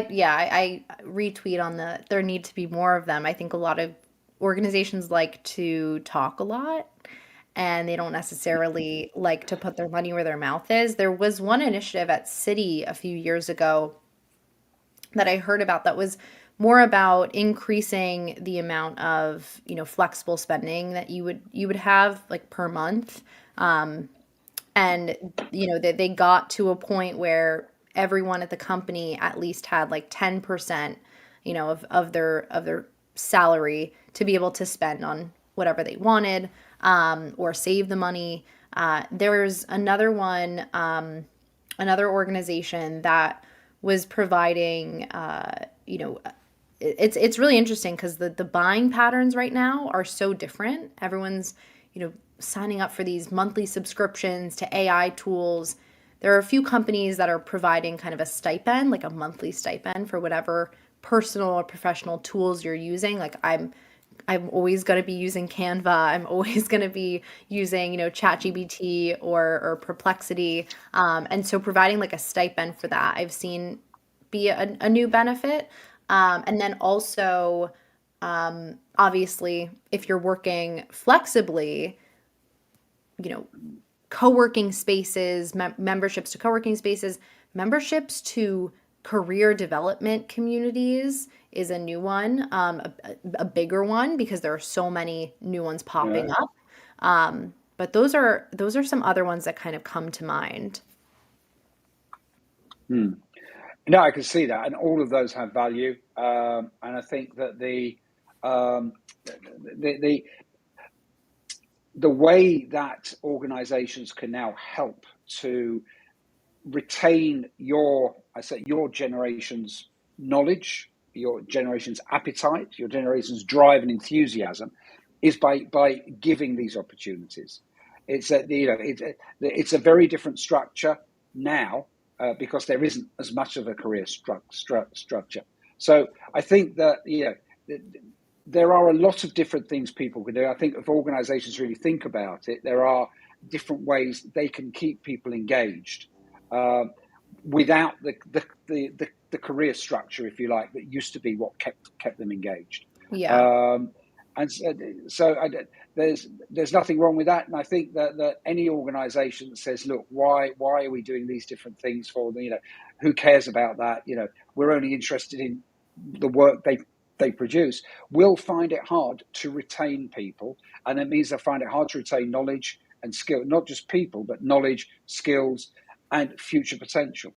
I retweet on there need to be more of them. I think a lot of organizations like to talk a lot and they don't necessarily like to put their money where their mouth is. There was one initiative at City a few years ago that I heard about that was more about increasing the amount of, flexible spending that you would have like per month. Um, and they got to a point where everyone at the company at least had like 10%, of their salary to be able to spend on whatever they wanted, or save the money. There's another organization that was providing, it's really interesting because the buying patterns right now are so different. Everyone's, signing up for these monthly subscriptions to AI tools. There are a few companies that are providing kind of a stipend, like a monthly stipend for whatever personal or professional tools you're using. Like I'm always going to be using Canva. I'm always going to be using, ChatGPT or Perplexity. And so providing like a stipend for that, I've seen be a new benefit. And then also, obviously, if you're working flexibly, you know, co-working spaces, memberships to co-working spaces, memberships to career development communities is a new one, a bigger one because there are so many new ones popping Yeah. up. But those are some other ones that kind of come to mind. Hmm. No, I can see that, and all of those have value. And I think that um, the the way that organisations can now help to retain your generation's knowledge, your generation's appetite, your generation's drive and enthusiasm, is by giving these opportunities. It's a very different structure now, because there isn't as much of a career structure. So I think that there are a lot of different things people can do. I think if organisations really think about it, there are different ways they can keep people engaged, uh, without the career structure, if you like, that used to be what kept them engaged. Yeah. Um, and so there's nothing wrong with that. And I think that any organisation that says, look, why are we doing these different things for them? Who cares about that? We're only interested in the work they produce, will find it hard to retain people, and it means they find it hard to retain knowledge and skill, not just people, but knowledge, skills, and future potential.